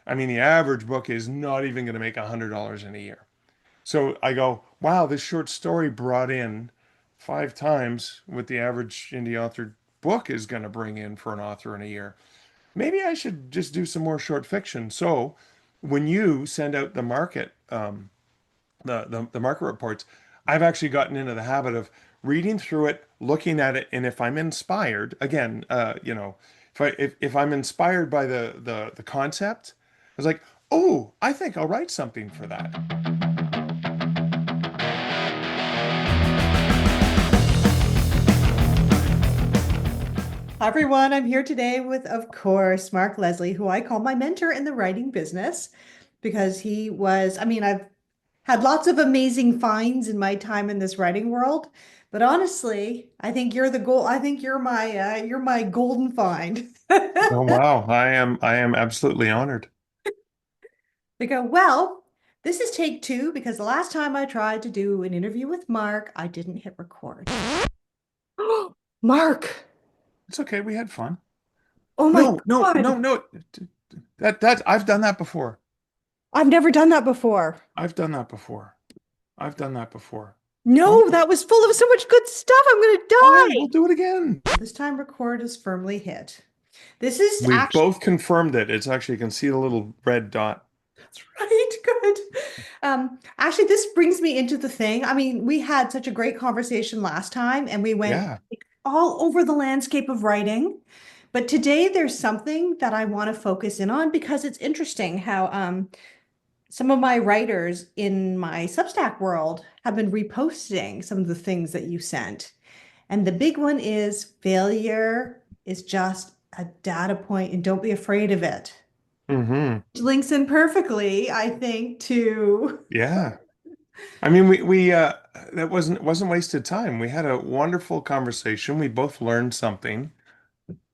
I mean, the average book is not even going to make $100 in a year. So I go, wow, this short story brought in five times what the average indie author book is going to bring in for an author in a year. Maybe I should just do some more short fiction. So when you send out the market, the market reports, I've actually gotten into the habit of reading through it, looking at it, and if I'm inspired, again, if I'm inspired by the concept, I was like, oh, I think I'll write something for that. Hi, everyone. I'm here today with, of course, Mark Leslie, who I call my mentor in the writing business because I've had lots of amazing finds in my time in this writing world. But honestly, I think you're the goal. I think you're my golden find. Oh wow, I am absolutely honored. They go, well, this is take two because the last time I tried to do an interview with Mark, I didn't hit record. Mark, It's okay, we had fun. oh my No, no, God. no, no. That I've done that before. I've never done that before. I've done that before. I've done that before. Oh, No, that was full of so much good stuff. I'm gonna okay, die. we'll do it again. This time record is firmly hit. This is We've actually both confirmed it. It's actually, you can see the little red dot. that's right. Good. Actually, this brings me into the thing. I mean, we had such a great conversation last time and we went Yeah. all over the landscape of writing. But today there's something that I want to focus in on because it's interesting how some of my writers in my Substack world have been reposting some of the things that you sent. And the big one is failure is just a data point and don't be afraid of it. Hmm. Which links in perfectly, I think, to Yeah. I mean, we that wasn't wasted time. We had a wonderful conversation. We both learned something.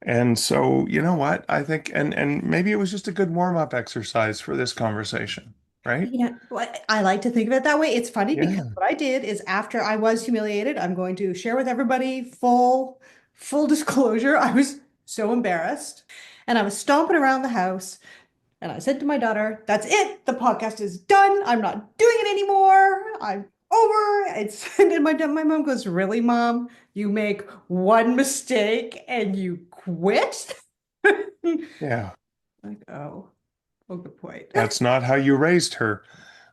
And so, you know what? I think and maybe it was just a good warm-up exercise for this conversation, right? I like to think of it that way. It's funny because Yeah. what I did is after I was humiliated, I'm going to share with everybody full disclosure. I was so embarrassed and I was stomping around the house. And I said to my daughter, that's it. The podcast is done. I'm not doing it anymore. I'm over. It's and my mom goes, really, mom? You make one mistake and you quit? Yeah. Like, oh, good point. That's not how you raised her.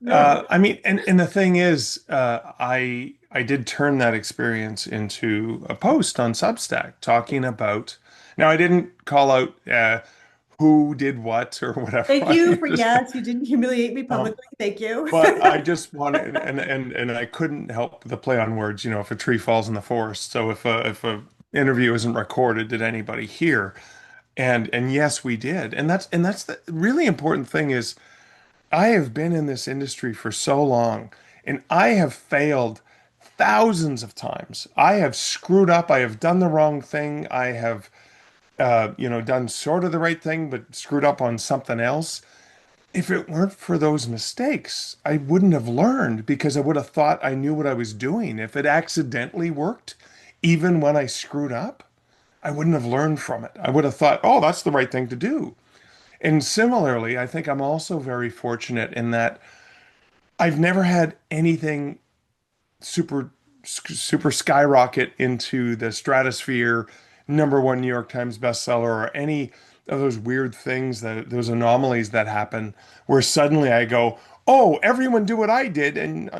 No. I mean, and the thing is, I did turn that experience into a post on Substack talking about. Now, I didn't call out who did what or whatever. Thank you I for just, yes, you didn't humiliate me um, publicly. Thank you. but I just wanted, and I couldn't help the play on words. You know, if a tree falls in the forest. So if a interview isn't recorded, did anybody hear? And yes, we did. And that's the really important thing is. I have been in this industry for so long and I have failed thousands of times. I have screwed up. I have done the wrong thing. I have, done sort of the right thing, but screwed up on something else. If it weren't for those mistakes, I wouldn't have learned because I would have thought I knew what I was doing. If it accidentally worked, even when I screwed up, I wouldn't have learned from it. I would have thought, oh, that's the right thing to do. And similarly, I think I'm also very fortunate in that I've never had anything super skyrocket into the stratosphere, number one New York Times bestseller, or any of those weird things that those anomalies that happen where suddenly I go, "Oh, everyone do what I did," and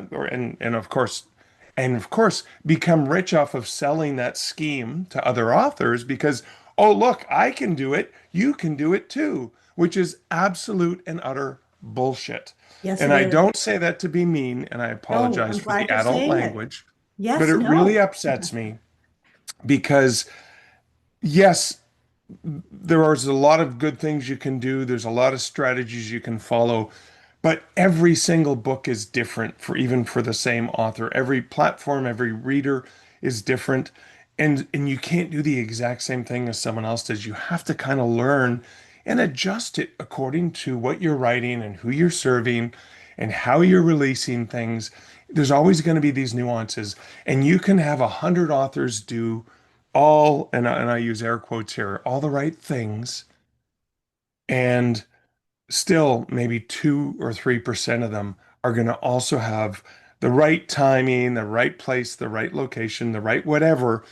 of course become rich off of selling that scheme to other authors because, "Oh, look, I can do it, you can do it too," which is absolute and utter bullshit. Yes, And it I is. don't say that to be mean, and I No, apologize I'm for the glad you're adult saying it. language, but Yes, it really no. upsets me because, yes, there's a lot of good things you can do, there's a lot of strategies you can follow, but every single book is different for even for the same author. Every platform, every reader is different. And you can't do the exact same thing as someone else does. You have to kind of learn and adjust it according to what you're writing and who you're serving and how you're releasing things. There's always going to be these nuances, and you can have 100 authors do and I use air quotes here, all the right things, and still maybe 2 or 3% of them are going to also have the right timing, the right place, the right location, the right whatever.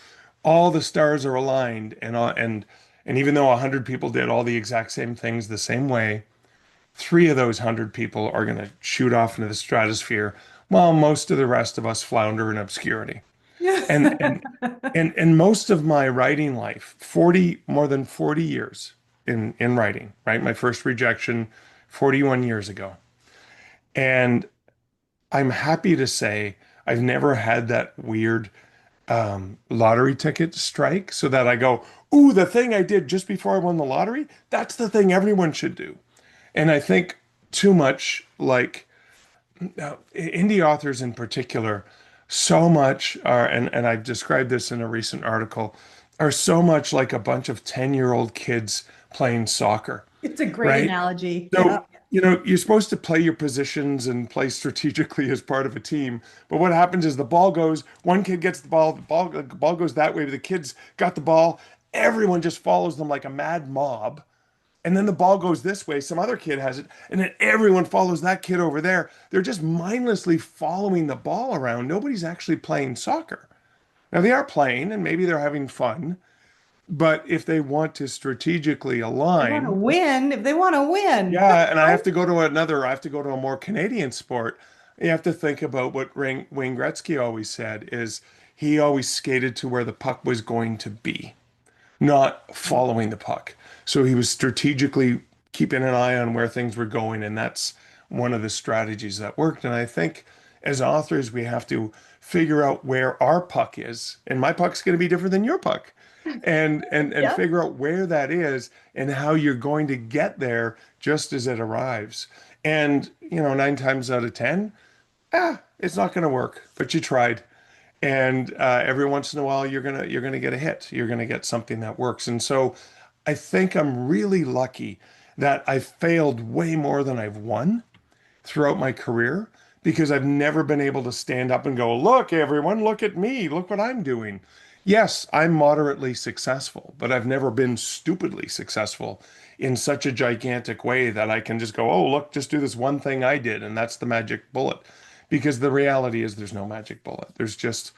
All the stars are aligned, and even though 100 people did all the exact same things the same way, three of those 100 people are going to shoot off into the stratosphere, while most of the rest of us flounder in obscurity. And and and most of my writing life, 40 more than 40 years in writing, right? My first rejection 41 years ago. And I'm happy to say I've never had that weird lottery ticket strike so that I go, ooh, the thing I did just before I won the lottery, that's the thing everyone should do. And I think too much like indie authors in particular, so much are, and I've described this in a recent article, are so much like a bunch of 10-year-old kids playing soccer, It's a great right? analogy. Yeah. So, you're supposed to play your positions and play strategically as part of a team. But what happens is the ball goes, one kid gets the ball goes that way, but the kids got the ball. Everyone just follows them like a mad mob. And then the ball goes this way, some other kid has it, and then everyone follows that kid over there. They're just mindlessly following the ball around. Nobody's actually playing soccer. Now they are playing and maybe they're having fun, but if they want to strategically They want to align, win. If they want to win, yeah, and I have to go to a more Canadian sport. You have to think about what Wayne Gretzky always said is he always skated to where the puck was going to be, not following the puck. So he was strategically keeping an eye on where things were going, and that's one of the strategies that worked. And I think as authors, we have to figure out where our puck is, and my puck's going to be different than your puck, and yeah. figure out where that is and how you're going to get there just as it arrives. And 9 times out of ten, it's not going to work, but you tried. And every once in a while, you're gonna get a hit. You're gonna get something that works. And so, I think I'm really lucky that I've failed way more than I've won throughout my career because I've never been able to stand up and go, look, everyone, look at me, look what I'm doing. Yes, I'm moderately successful, but I've never been stupidly successful in such a gigantic way that I can just go, oh, look, just do this one thing I did, and that's the magic bullet. Because the reality is there's no magic bullet. There's just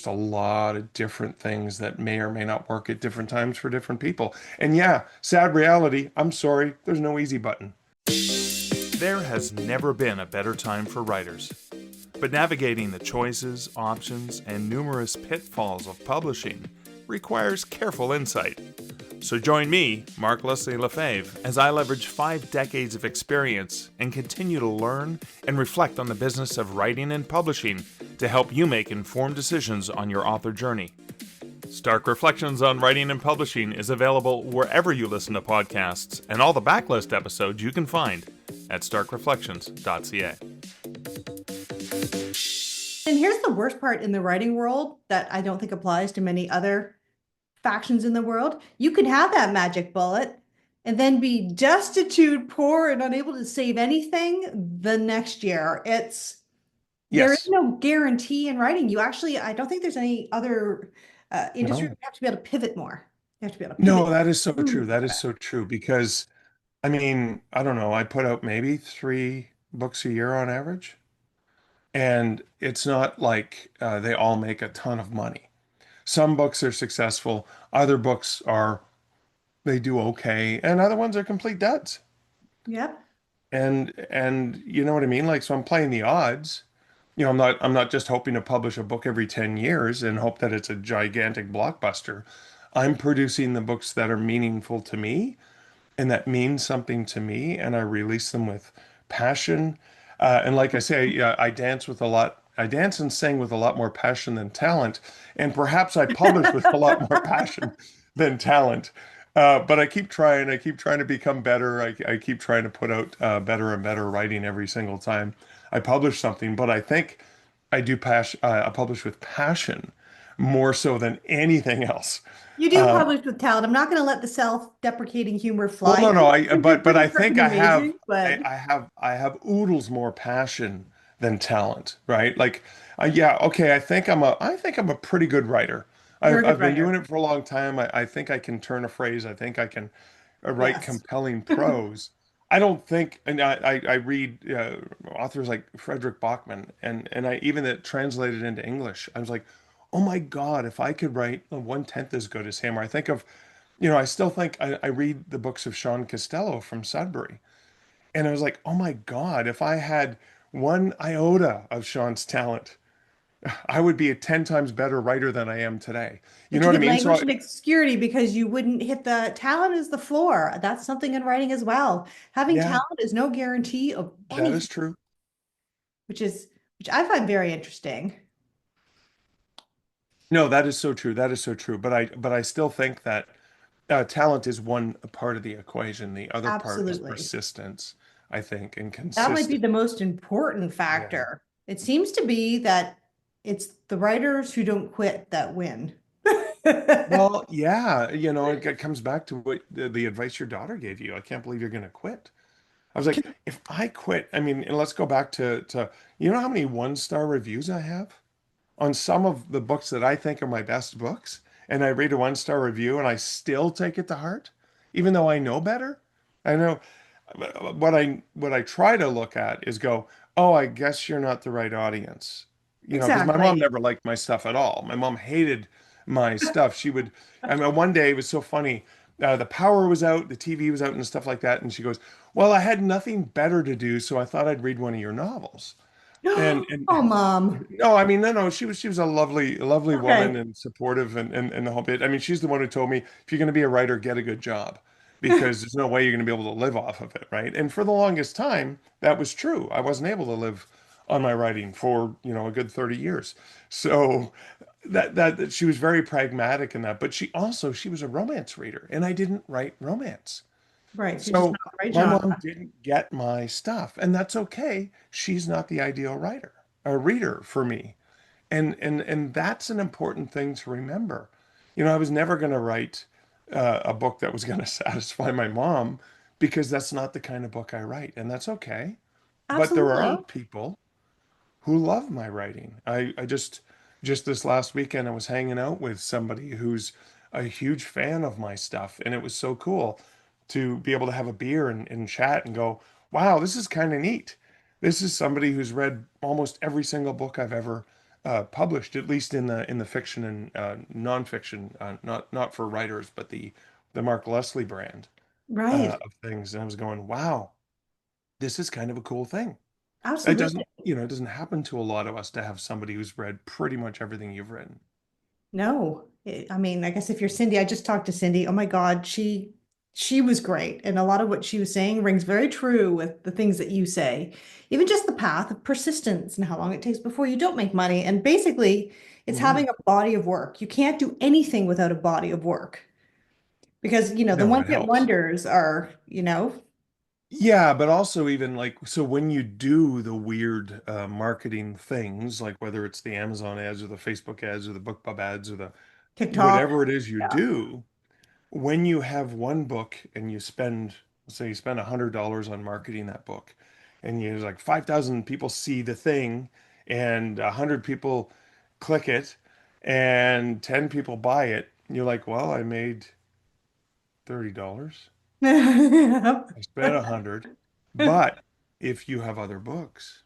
a lot of different things that may or may not work at different times for different people. And yeah, sad reality, I'm sorry, there's no easy button. There has never been a better time for writers. But navigating the choices, options, and numerous pitfalls of publishing requires careful insight. So join me, Mark Leslie Lefebvre, as I leverage 5 decades of experience and continue to learn and reflect on the business of writing and publishing to help you make informed decisions on your author journey. Stark Reflections on Writing and Publishing is available wherever you listen to podcasts, and all the backlist episodes you can find at starkreflections.ca. And here's the worst part in the writing world that I don't think applies to many other factions in the world. You can have that magic bullet and then be destitute, poor, and unable to save anything the next year. There is Yes. no guarantee in writing. I don't think there's any other industry where No. you have to be able to pivot more. You have to be able to No, pivot. that is so true. Move. That is so true because I mean, I don't know, I put out maybe 3 books a year on average, and it's not like they all make a ton of money. Some books are successful, other books are they do okay, and other ones are complete duds. Yep. And you know what I mean? Like, so I'm playing the odds. I'm not just hoping to publish a book every 10 years and hope that it's a gigantic blockbuster. I'm producing the books that are meaningful to me and that means something to me, and I release them with passion. And like I say, yeah, I dance and sing with a lot more passion than talent, and perhaps I publish with a lot more passion than talent. But I keep trying to become better. I keep trying to put out better and better writing every single time I publish something. But I think I publish with passion more so than anything else. You do Um, publish with talent. I'm not going to let the self-deprecating humor Well, fly no, no, here. I You're but pretty I think freaking amazing, but I have oodles more passion than talent, right? Like, yeah, okay, I think I'm a pretty good writer. you're a good I've been doing writer. it for a long time. I think I can turn a phrase. I think I can write Yes. compelling prose. I don't think, and I read authors like Frederick Bachman, and I even that translated into English. I was like, oh my God, if I could write one tenth as good as him. Or I think of, I still think I read the books of Sean Costello from Sudbury, and I was like, oh my God, if I had one iota of Sean's talent, I would be a 10 times better writer than I am today. You But know you what I get mean? So language and obscurity because you wouldn't hit the talent is the floor. That's something in writing as well. Having yeah, talent is no guarantee of that is anything, true. which is which I find very interesting. No, that is so true. That is so true. But I still think that talent is one part of the equation. The other part is Absolutely. persistence, I think, and That might be consistent. the most important Yeah. factor. It seems to be that it's the writers who don't quit that win. Well, yeah, it comes back to what the advice your daughter gave you. I can't believe you're going to quit. I was like, if I quit, I mean, and let's go back to you know how many one-star reviews I have on some of the books that I think are my best books, and I read a one-star review and I still take it to heart, even though I know better. I know what I try to look at is go, oh, I guess you're not the right audience. Because my mom Exactly. never liked my stuff at all. My mom hated my stuff. I mean, one day it was so funny. The power was out, the TV was out, and stuff like that. And she goes, "Well, I had nothing better to do, so I thought I'd read one of your novels." And Oh, mom. no, I mean, no. She was a lovely woman Okay. and supportive and the whole bit. I mean, she's the one who told me if you're going to be a writer, get a good job because there's no way you're going to be able to live off of it, right? And for the longest time, that was true. I wasn't able to live on my writing for, a good 30 years. So that she was very pragmatic in that, but she was a romance reader and I didn't write romance. Right. So just So not the right my mom genre. didn't get my stuff, and that's okay. She's not the ideal writer, a reader for me. And that's an important thing to remember. I was never going to write a book that was going to satisfy my mom because that's not the kind of book I write, and that's okay. But there are Absolutely. people who love my writing. I just this last weekend I was hanging out with somebody who's a huge fan of my stuff, and it was so cool to be able to have a beer and chat and go, wow, this is kind of neat. This is somebody who's read almost every single book I've ever published, at least in the fiction and nonfiction, not for writers, but the Mark Leslie brand Right. of things. And I was going, wow, this is kind of a cool thing. It Absolutely. doesn't happen to a lot of us to have somebody who's read pretty much everything you've written. No. I mean, I guess if you're Cindy, I just talked to Cindy. Oh my God, she was great. And a lot of what she was saying rings very true with the things that you say. Even just the path of persistence and how long it takes before you don't make money. And basically, it's Mhm. having a body of work. You can't do anything without a body of work because, the No, one it hit helps. wonders are, Yeah, but also even like so when you do the weird marketing things, like whether it's the Amazon ads or the Facebook ads or the BookBub ads or the TikTok. whatever it is you Yeah. do, when you have one book and say you spend $100 on marketing that book, and you like 5,000 people see the thing, and 100 people click it, and 10 people buy it, you're like, well, I made $30. I spent 100. But if you have other books,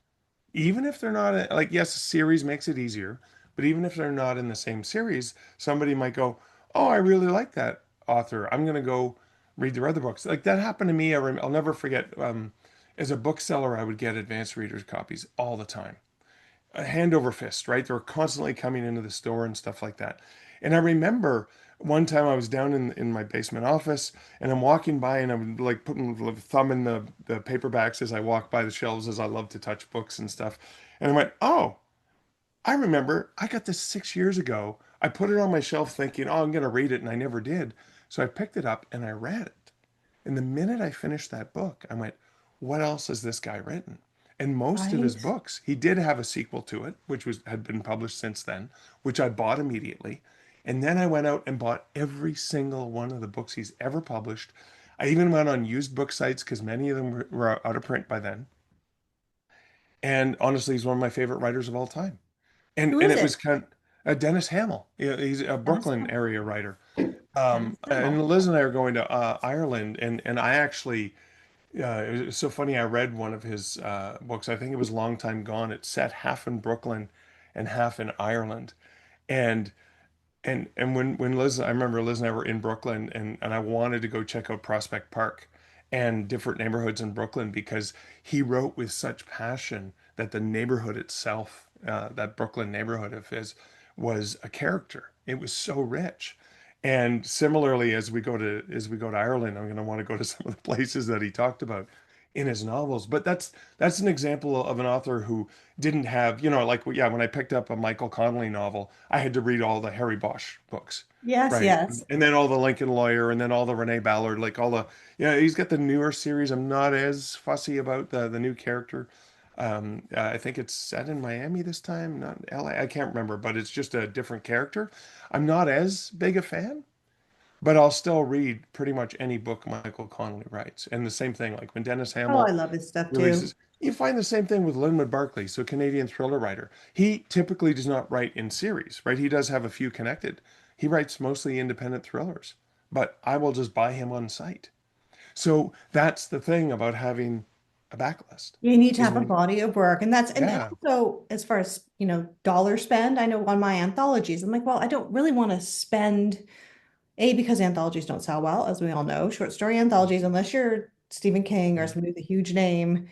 even if they're not like, yes, a series makes it easier, but even if they're not in the same series, somebody might go, "Oh, I really like that author. I'm going to go read their other books." Like that happened to me. I'll never forget. As a bookseller, I would get advanced readers copies all the time, a hand over fist, right? They were constantly coming into the store and stuff like that. And I remember one time I was down in my basement office and I'm walking by and I'm like putting the thumb in the paperbacks as I walk by the shelves as I love to touch books and stuff. And I went, oh, I remember I got this 6 years ago. I put it on my shelf thinking, oh, I'm going to read it. And I never did. So I picked it up and I read it. And the minute I finished that book, I went, what else has this guy written? And most of his Right. books, he did have a sequel to it, which had been published since then, which I bought immediately. And then I went out and bought every single one of the books he's ever published. I even went on used book sites because many of them were out of print by then. And honestly, he's one of my favorite writers of all time. And Who and is it was it? kind of Dennis Hamill. He's a Dennis Brooklyn Hamill. area writer. Dennis And Hamill. Liz and I are going to Ireland, and I actually it was so funny. I read one of his books. I think it was Long Time Gone. It's set half in Brooklyn and half in Ireland. And and when Liz, I remember Liz and I were in Brooklyn, and I wanted to go check out Prospect Park and different neighborhoods in Brooklyn because he wrote with such passion that the neighborhood itself, that Brooklyn neighborhood of his, was a character. It was so rich. And similarly, as we go to Ireland, I'm going to want to go to some of the places that he talked about in his novels. But that's an example of an author who didn't have, like, yeah, when I picked up a Michael Connelly novel, I had to read all the Harry Bosch books, Yes, right? yes. And then all the Lincoln Lawyer, and then all the Renee Ballard, like all the, yeah, he's got the newer series. I'm not as fussy about the new character. I think it's set in Miami this time, not LA. I can't remember, but it's just a different character. I'm not as big a fan, but I'll still read pretty much any book Michael Connelly writes. And the same thing, like when Dennis Oh, I Hamill love his stuff too. releases, you find the same thing with Linwood Barclay, so Canadian thriller writer. He typically does not write in series, right? He does have a few connected. He writes mostly independent thrillers, but I will just buy him on site. So that's the thing about having a backlist You need to is have a when, body of work. And that's, and yeah, also as far as, dollar spend, I know on my anthologies, I'm like, well, I don't really want to spend because anthologies don't sell well, as we all know, short story anthologies, unless you're Stephen King or yeah, somebody with a huge name,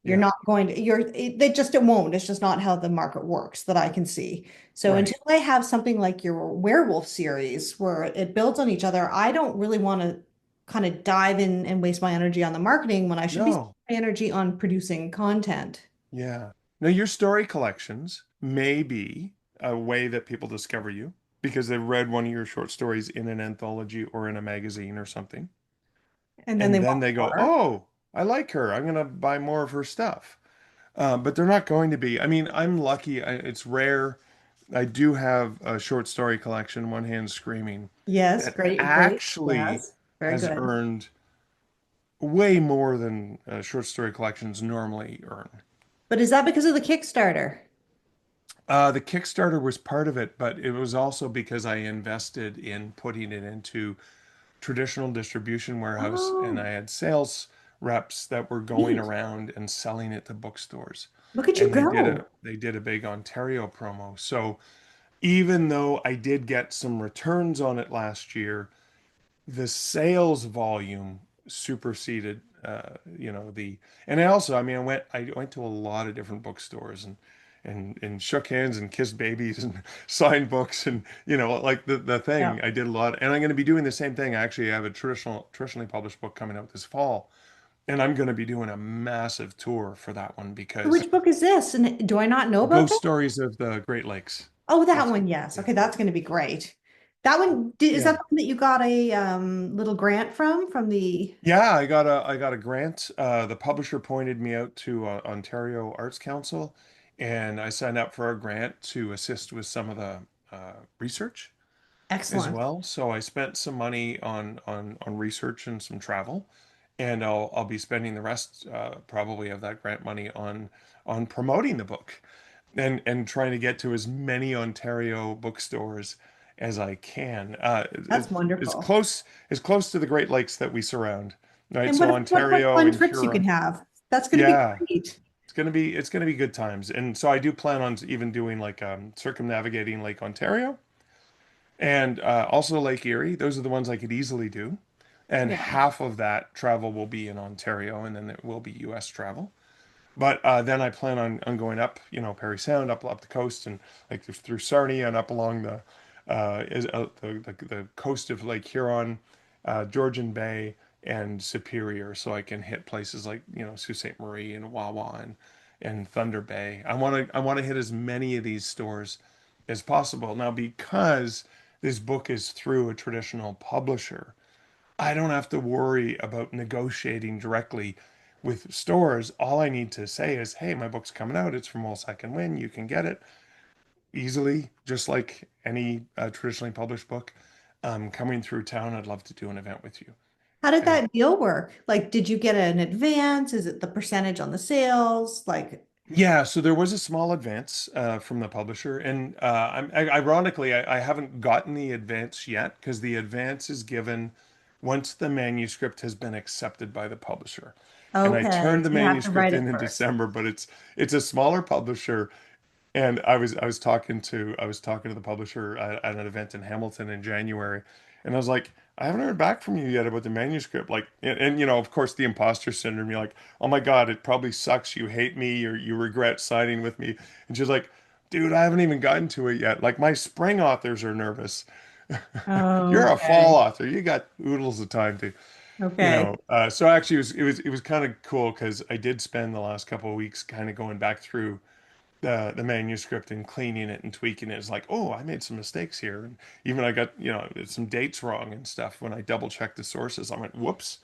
you're yeah, not going to, it won't. It's just not how the market works that I can see. So right. until I have something like your werewolf series where it builds on each other, I don't really want to kind of dive in and waste my energy on the marketing when I should be spending No, my energy on producing content. yeah. Now, your story collections may be a way that people discover you because they've read one of your short stories in an anthology or in a magazine or something. And then they And then want they go, more. oh, I like her. I'm going to buy more of her stuff. But they're not going to be. I mean, I'm lucky. It's rare. I do have a short story collection, One Hand Screaming, Yes, that great, great. actually Yes, very has good. earned way more than short story collections normally earn. But is that because of the Kickstarter? The Kickstarter was part of it, but it was also because I invested in putting it into traditional distribution warehouse and Oh, I had sales reps that were going neat. around and selling it to bookstores. Look at you And go. they did a big Ontario promo. So even though I did get some returns on it last year, the sales volume superseded the and I also I mean I went to a lot of different bookstores and shook hands and kissed babies and signed books and like the Yeah. thing I did a lot and I'm going to be doing the same thing. I actually have a traditionally published book coming out this fall and I'm going to be doing a massive tour for that one because Which book is this? And do I not know about Ghost this? Stories of the Great Lakes. Oh, that It's one. Yes. yeah. Okay, that's going to be great. That one, is that Yeah. the one that you got a little grant from the Yeah, I got a grant. The publisher pointed me out to Ontario Arts Council, and I signed up for a grant to assist with some of the research as excellent. well. So I spent some money on research and some travel, and I'll be spending the rest probably of that grant money on promoting the book and trying to get to as many Ontario bookstores as I can. That's It's wonderful. close to the Great Lakes that we surround, right? And So what Ontario fun and trips you can Huron. have. That's going to be Yeah, great. it's gonna be good times. And so I do plan on even doing like circumnavigating Lake Ontario and also Lake Erie. Those are the ones I could easily do. And Yeah. half of that travel will be in Ontario, and then it will be U.S. travel. But then I plan on going up, Parry Sound, up the coast, and like through Sarnia and up along the coast of Lake Huron, Georgian Bay, and Superior, so I can hit places like Sault Ste. Marie and Wawa and Thunder Bay. I want to hit as many of these stores as possible. Now, because this book is through a traditional publisher, I don't have to worry about negotiating directly with stores. All I need to say is, hey, my book's coming out. It's from Woolsack and Win. You can get it easily, just like any traditionally published book. Coming through town, I'd love to do an event with you. How did And that deal work? Like, did you get an advance? Is it the percentage on the sales? Like, yeah, so there was a small advance from the publisher, and ironically, I haven't gotten the advance yet because the advance is given once the manuscript has been accepted by the publisher. And I Okay, turned the so you have to manuscript write it in first. December, but it's a smaller publisher. And I was talking to the publisher at an event in Hamilton in January, and I was like, I haven't heard back from you yet about the manuscript. Like, and of course, the imposter syndrome. You're like, oh my God, it probably sucks. You hate me, or you regret signing with me. And she's like, dude, I haven't even gotten to it yet. Like, my spring authors are nervous. You're a fall Okay. author. You got oodles of time to, Okay. So actually, it was kind of cool because I did spend the last couple of weeks kind of going back through the manuscript and cleaning it and tweaking it. It's like, oh, I made some mistakes here. And even I got, some dates wrong and stuff. When I double checked the sources, I went, whoops.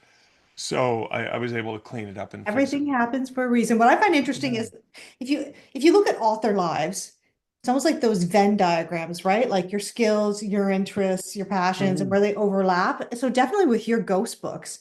So I was able to clean it up and fix it. Everything happens for a reason. What I find interesting Yeah. is if you look at author lives, it's almost like those Venn diagrams, right? Like your skills, your interests, your passions, and Mhm. where they overlap. So definitely with your ghost books,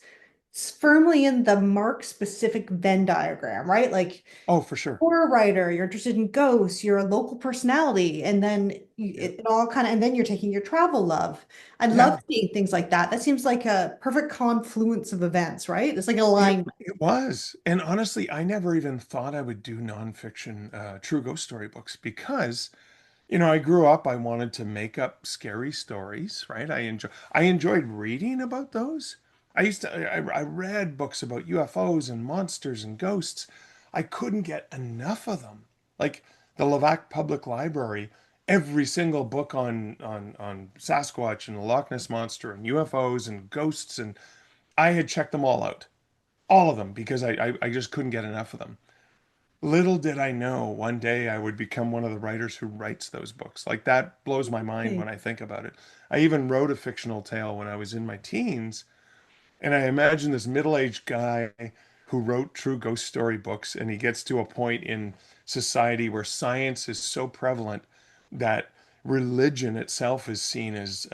it's firmly in the Mark specific Venn diagram, right? Like Oh, for sure. horror writer, you're interested in ghosts, you're a local personality, and then Yeah. it all kind of, and then you're taking your travel love. I love Yeah. seeing things like that. That seems like a perfect confluence of events, right? It's like an It alignment. it was. And honestly, I never even thought I would do nonfiction true ghost story books because I grew up, I wanted to make up scary stories, right? I enjoyed reading about those. I read books about UFOs and monsters and ghosts. I couldn't get enough of them. Like the Levac Public Library, every single book on Sasquatch and the Loch Ness Monster and UFOs and ghosts, and I had checked them all out. All of them because I just couldn't get enough of them. Little did I know one day I would become one of the writers who writes those books. Like that blows my mind when I think about it. I even wrote a fictional tale when I was in my teens, and I imagine this middle-aged guy who wrote true ghost story books, and he gets to a point in society where science is so prevalent that religion itself is seen as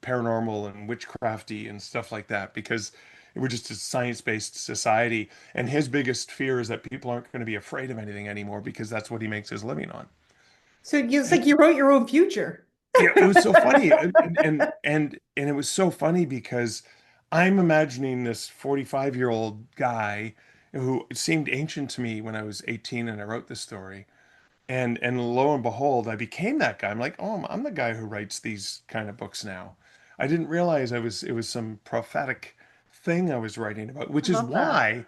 paranormal and witchcrafty and stuff like that because we're just a science-based society. And his biggest fear is that people aren't going to be afraid of anything anymore because that's what he makes his living on. It's like you wrote your own future. Yeah, it was so funny, and it was so funny because I'm imagining this 45-year-old guy who seemed ancient to me when I was 18 and I wrote this story, and lo and behold, I became that guy. I'm like, oh, I'm the guy who writes these kind of books now. I didn't realize it was some prophetic thing I was writing about, I which is love that. why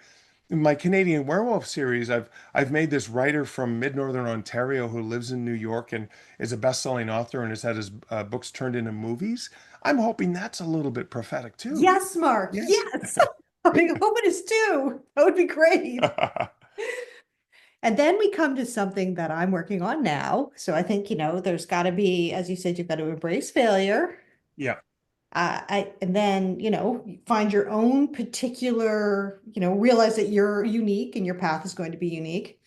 in my Canadian Werewolf series, I've made this writer from mid-northern Ontario who lives in New York and is a best-selling author and has had his books turned into movies. I'm hoping that's a little bit prophetic too. Yes, Mark. Yes. Yes. I hope it is too. That would be great. And then we come to something that I'm working on now. So I think, there's got to be, as you said, you've got to embrace failure. Yeah. And then, find your own particular, realize that you're unique and your path is going to be unique.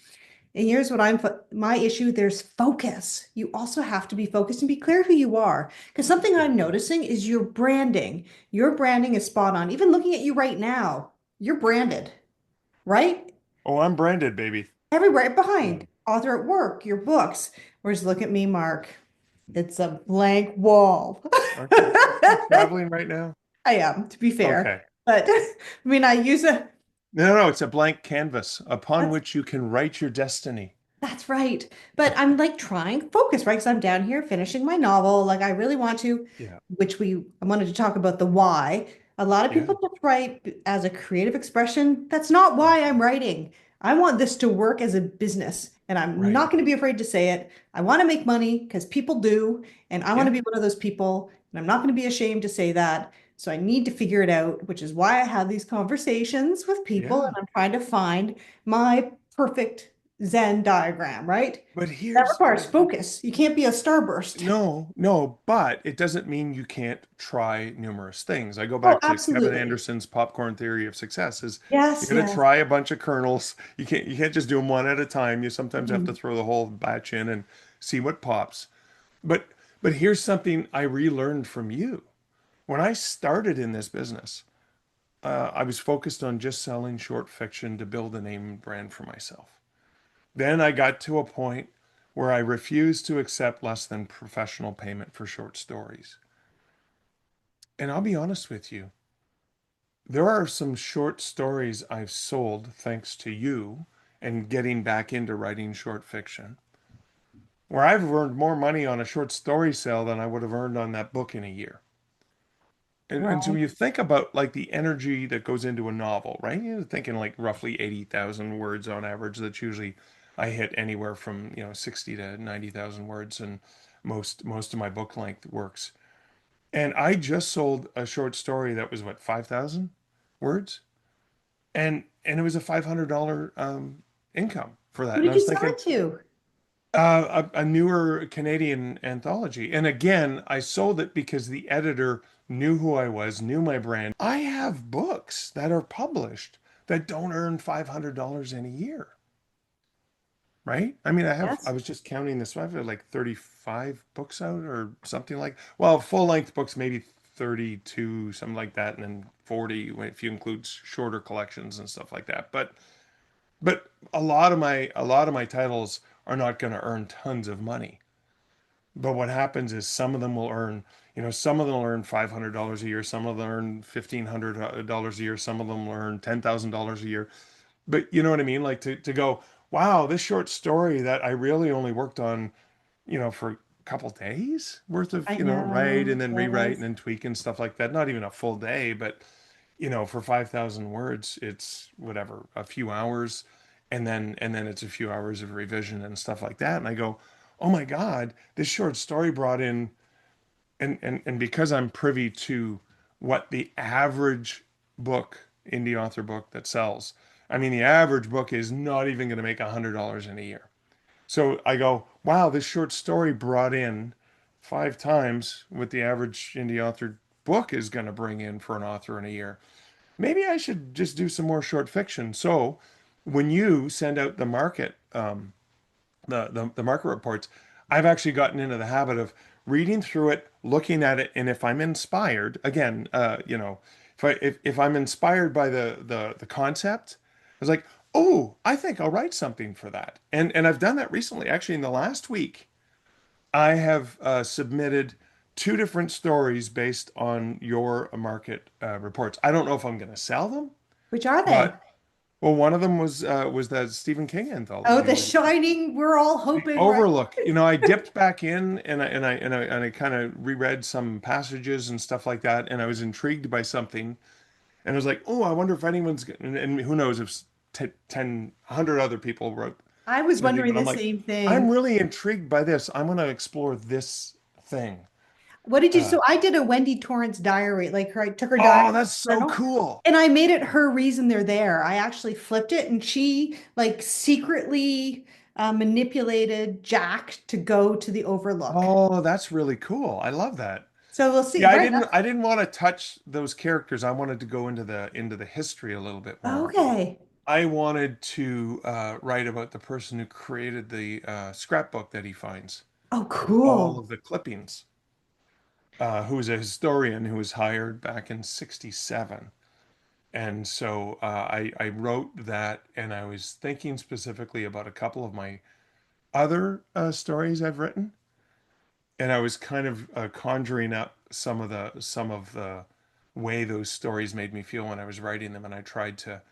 And here's what my issue, there's focus. You also have to be focused and be clear who you are. Because something Yeah. I'm noticing is your branding. Your branding is spot on. Even looking at you right now, you're branded, right? Oh, I'm branded, baby. Everywhere Yeah. behind, author at work, your books. Whereas look at me, Mark. It's a blank wall. Aren't you traveling right now? I am, to be fair. Okay. But I mean, I use a No, no, it's a blank canvas upon that's which you can write your destiny. That's right. But I'm like trying focus, right? Because I'm down here finishing my novel. Like I really want to, Yeah. I wanted to talk about the why. A lot of Yeah. people just write as a creative expression. That's not why I'm writing. I want this to work as a business, and I'm Right. not going to be afraid to say it. I want to make money because people do, and I want to Yeah. be one of those people, and I'm not going to be ashamed to say that. So I need to figure it out, which is why I have these conversations with people, and Yeah. I'm trying to find my perfect Zen diagram, right? But That here's requires focus. You can't be a starburst. no, no, but it doesn't mean you can't try numerous things. I go Oh, back to Kevin absolutely. Anderson's popcorn theory of success is you Yes, got to yes. try a bunch of kernels. You can't just do them one at a time. You sometimes have to Mhm. throw the whole batch in and see what pops. But but here's something I relearned from you. When I started in this business, I was focused on just selling short fiction to build a name and brand for myself. Then I got to a point where I refused to accept less than professional payment for short stories. And I'll be honest with you, there are some short stories I've sold thanks to you and getting back into writing short fiction, where I've earned more money on a short story sale than I would have earned on that book in a year. And so Right. when you think about like the energy that goes into a novel, right? You're thinking like roughly 80,000 words on average. That's usually I hit anywhere from, 60 to 90,000 words and most of my book length works. And I just sold a short story that was what, 5,000 words? And it was a $500 income for that. Who And I did you was sell thinking, it to? a newer Canadian anthology. And again, I sold it because the editor knew who I was, knew my brand. I have books that are published that don't earn $500 in a year, right? I mean, I Yes. was just counting this. I have like 35 books out or something like, well, full length books, maybe 32, something like that. And then 40 if you include shorter collections and stuff like that. But a lot of my titles are not going to earn tons of money. But what happens is some of them will earn, some of them will earn $500 a year, some of them earn $1,500 a year, some of them will earn $10,000 a year. But you know what I mean? Like to go, wow, this short story that I really only worked on, for a couple days worth of, I write know. and then rewrite and Yes. then tweak and stuff like that. Not even a full day, but for 5,000 words, it's whatever, a few hours, and then it's a few hours of revision and stuff like that. And I go, oh my God, this short story brought in, and because I'm privy to what the average book, indie author book that sells, I mean, the average book is not even going to make $100 in a year. So I go, wow, this short story brought in 5 times what the average indie author book is going to bring in for an author in a year. Maybe I should just do some more short fiction. So when you send out the market, the market reports, I've actually gotten into the habit of reading through it, looking at it, and if I'm inspired, again, if I'm inspired by the concept, I was like, oh, I think I'll write something for that. And I've done that recently. Actually, in the last week, I have submitted two different stories based on your market reports. I don't know if I'm going to sell them, Which are they? but well, one of them was that Stephen King Oh, anthology, The was Shining. We're all The hoping, right? Overlook. I dipped back in and I kind of reread some passages and stuff like that, and I was intrigued by something, and I was like, oh, I wonder if and who knows if 10, 100 other people wrote I was the thing, wondering but I'm the like, same I'm thing. really intrigued by this. I'm going to explore this thing. What did you? Uh, So I did a Wendy Torrance diary. Like her, I took her oh, diary that's so journal, cool. and I made it her reason they're there. I actually flipped it, and she like secretly manipulated Jack to go to the Overlook. Oh, that's really cool. I love that. So we'll see. Yeah, I Right? didn't I didn't want to touch those characters. I wanted to go into the history a little bit more. Okay. I wanted to write about the person who created the scrapbook that he finds Oh, with all cool. of the clippings, who was a historian who was hired back in '67. And so I wrote that, and I was thinking specifically about a couple of my other stories I've written, and I was kind of conjuring up some of the way those stories made me feel when I was writing them, and I tried to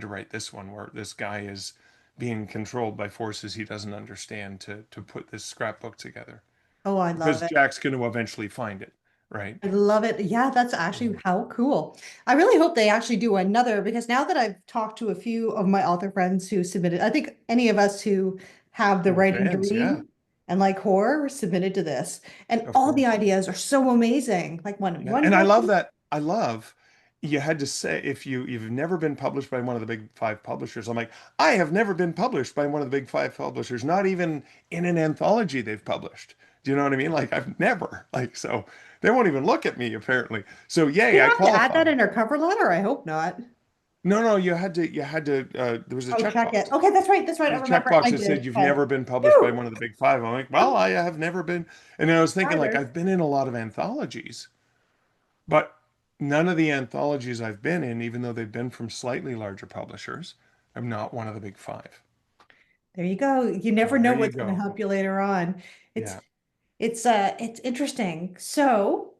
write this one where this guy is being controlled by forces he doesn't understand to put this scrapbook together Oh, I love because it. Jack's going to eventually find it, right? I love it. Yeah, that's actually Mhm. how cool. I really hope they actually do another because now that I've talked to a few of my author friends who submitted, I think any of us who have the Who are writing fans? Yeah, dream and like horror were submitted to this. And of all the course. ideas are so amazing. Like Yeah, one and I love person, that. I love you had to say if you've never been published by one of the big five publishers. I'm like, I have never been published by one of the big five publishers, not even in an anthology they've published. Do you know what I mean? Like I've never, like, so they won't even look at me apparently. So we yay, I have to add that qualify. in our cover letter. I hope not. No, no, you had to there was a Oh, check it. checkbox. Okay, that's right. That's right. I There's a remember checkbox I that said did. you've Okay. never been published by Phew. one of the big five. I'm like, well, I have never been. And then I was thinking like Writers. I've been in a lot of anthologies. But none of the anthologies I've been in, even though they've been from slightly larger publishers, I'm not one of the big five. There you go. You never know There you what's going to go. help you later on. It's Yeah. it's interesting. So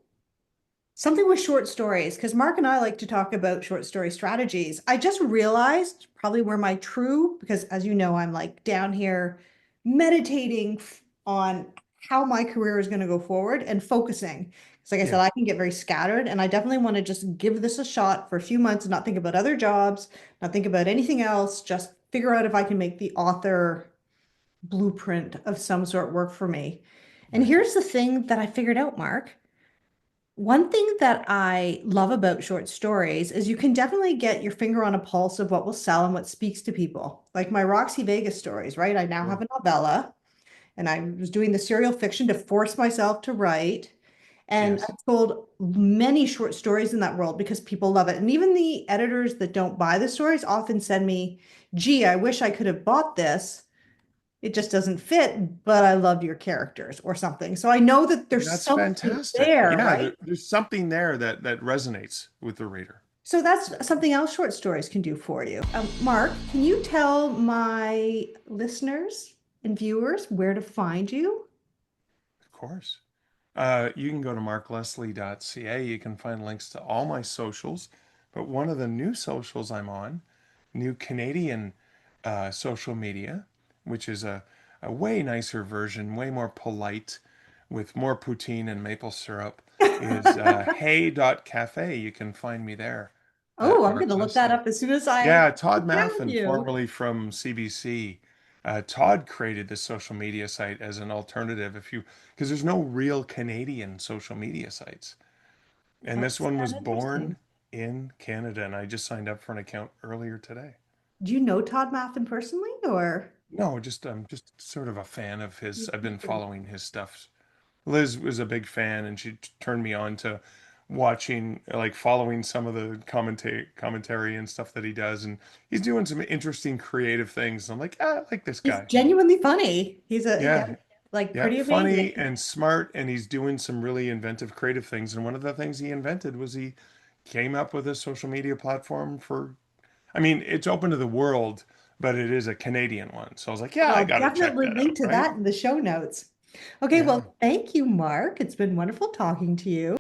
Something with short stories, because Mark and I like to talk about short story strategies. I just realized probably where my true, because as you know, I'm like down here meditating on how my career is going to go forward and focusing. Because, like I said, Yeah. I can get very scattered, and I definitely want to just give this a shot for a few months and not think about other jobs, not think about anything else, just figure out if I can make the author blueprint of some sort work for me. And Right. here's the thing that I figured out, Mark. One thing that I love about short stories is you can definitely get your finger on a pulse of what will sell and what speaks to people. Like my Roxy Vegas stories, right? I now have Sure. a novella and I was doing the serial fiction to force myself to write. And Yes. I've sold many short stories in that world because people love it. And even the editors that don't buy the stories often send me, gee, I wish I could have bought this. It just doesn't fit, but I love your characters or something. So I know that there's That's something fantastic. there, Yeah, right? there's something there that resonates with the reader. So that's something else short stories can do for you. Mark, can you tell my listeners and viewers where to find you? Of course. You can go to markleslie.ca. You can find links to all my socials. But one of the new socials I'm on, new Canadian social media, which is a way nicer version, way more polite, with more poutine and maple syrup, is hey.cafe. You can find me there Oh, at I'm going Mark to look that Leslie. up as soon as I Yeah, Todd found Maffin, you. formerly from CBC. Todd created this social media site as an alternative if you, because there's no real Canadian social media sites. And this That's one was interesting. born in Canada, and I just signed up for an account earlier today. Do you know Todd Maffin personally, or? No, just I'm just sort of a fan of his. I've been following his stuff. Liz was a big fan, and she turned me on to watching, like following some of the commentary and stuff that he does, and he's doing some interesting creative things. I'm like, ah, I like this He's guy. genuinely funny. He's a, yeah, Yeah, like yeah, pretty funny amazing. and smart, and he's doing some really inventive, creative things. And one of the things he invented was he came up with a social media platform for, I mean, it's open to the world, but it is a Canadian one. So I was like, yeah, Well, I I'll gotta check definitely that out, link to right? that in the show notes. Okay, Yeah. well, thank you, Mark. It's been wonderful talking to you.